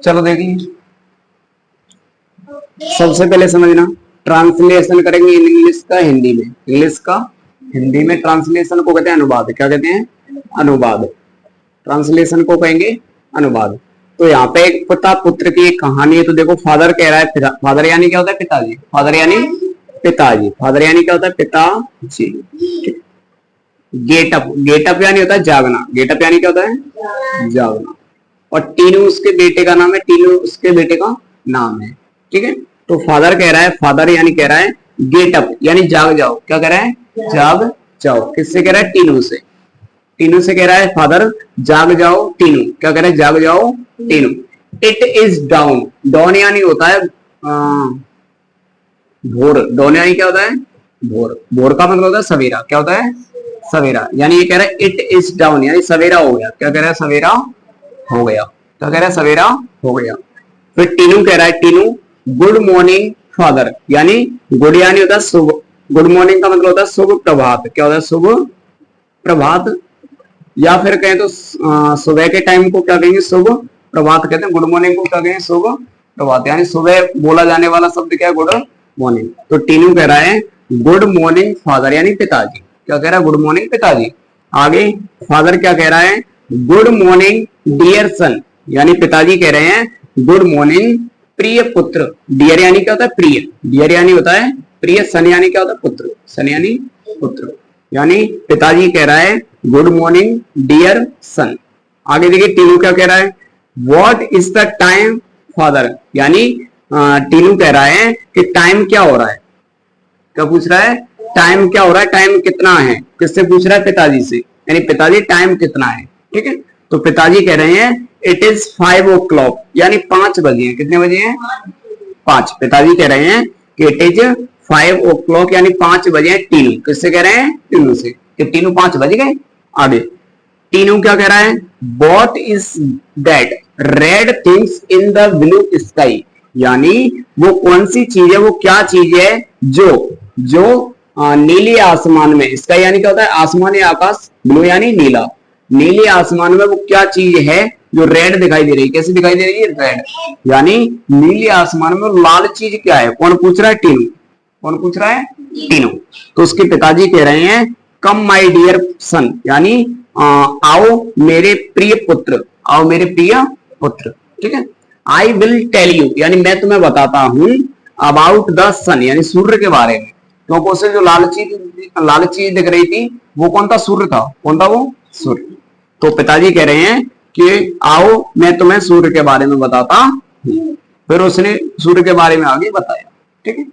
चलो देखिए, सबसे पहले समझना, ट्रांसलेशन करेंगे इंग्लिश का हिंदी में, इंग्लिश का हिंदी में ट्रांसलेशन को कहते हैं अनुवाद। क्या कहते हैं? अनुवाद। ट्रांसलेशन को कहेंगे अनुवाद। तो यहाँ पे एक पिता पुत्र की एक कहानी है। तो देखो, फादर कह रहा है, फादर यानी क्या होता है? पिताजी। फादर यानी पिताजी। फादर यानी क्या होता है? पिताजी। गेटअप, गेटअप यानी होता है जागना। गेटअप यानी क्या होता है? जागना। और टीनू उसके बेटे का नाम है, टीनू उसके बेटे का नाम है। ठीक है, तो फादर कह रहा है, फादर यानी कह रहा है गेटअप यानी जाग जाओ। क्या कह रहा है? जाग जाओ। किससे कह रहा है? टीनू से। टीनू से कह रहा है फादर जाग जाओ टीनू। क्या कह रहा है? जाग जाओ Tinu. It is down. Down यानी होता है भोर। डाउन यानी क्या होता है? भोर। भोर का मतलब होता है सवेरा। क्या होता है? सवेरा। यानी ये कह रहा है इट इज डाउन यानी सवेरा हो गया। क्या कह रहा है? सवेरा हो गया। क्या कह रहा है? सवेरा हो गया। फिर टीनू कह रहा है, टीनू गुड मॉर्निंग फादर यानी गुड यानी होता है शुभ। गुड मॉर्निंग का मतलब होता है शुभ प्रभात। क्या होता है? शुभ प्रभात। या फिर कहें तो सुबह के टाइम को क्या कहेंगे? शुभ प्रभात कहते हैं। गुड मॉर्निंग को क्या कहेंगे? शुभ प्रभात। यानी सुबह बोला जाने वाला शब्द क्या है? Good morning. तो टीनू कह रहा है गुड मॉर्निंग फादर यानी पिताजी। क्या कह रहा है? गुड मॉर्निंग पिताजी। आगे फादर क्या कह रहा है? गुड मॉर्निंग डियर सन यानी पिताजी कह रहे हैं गुड मॉर्निंग प्रिय पुत्र। डियर यानी क्या होता है? प्रिय। डियर यानी होता है प्रिय। सन यानी क्या होता है? पुत्र। सन यानी पुत्र। यानी पिताजी कह रहा है गुड मॉर्निंग डियर सन। आगे देखिए टीनू क्या कह रहा है? What is the time father यानी टीनू कह रहा है कि टाइम क्या हो रहा है। क्या पूछ रहा है? टाइम क्या हो रहा है? टाइम कितना है? किससे पूछ रहा है? पिताजी से। यानी पिताजी टाइम कितना है। ठीक है, तो पिताजी कह रहे हैं इट इज 5 o'clock यानी 5 बजे हैं। कितने बजे हैं? 5। पिताजी कह रहे हैं कि इट इज 5 o'clock यानी 5 बजे हैं। टीनू किससे कह रहे हैं? टीनू से। कि टीनू 5 बज गए। आगे टीनू क्या कह रहा है? What is that red things in the blue sky यानी वो कौन सी चीज है, वो क्या चीज है जो जो नीले आसमान में। स्काई यानी क्या होता है? आसमान या आकाश। ब्लू यानी नीला। नीले आसमान में वो क्या चीज है जो रेड दिखाई दे रही है? कैसी दिखाई दे रही है? रेड। यानी नीले आसमान में लाल चीज क्या है? कौन पूछ रहा है? टीनू। कौन पूछ रहा है? टीनू। तो उसके पिताजी कह रहे हैं कम माई डियर सन यानी आओ मेरे प्रिय पुत्र। आओ मेरे प्रिय पुत्र। ठीक है, आई विल टेल यू यानी मैं तुम्हें बताता हूं अबाउट द सन यानी सूर्य के बारे में। क्योंकि उसे जो लाल चीज दिख रही थी वो कौन था? सूर्य था। कौन था वो? सूर्य। तो पिताजी कह रहे हैं कि आओ मैं तुम्हें सूर्य के बारे में बताता हूं। फिर उसने सूर्य के बारे में आगे बताया। ठीक है,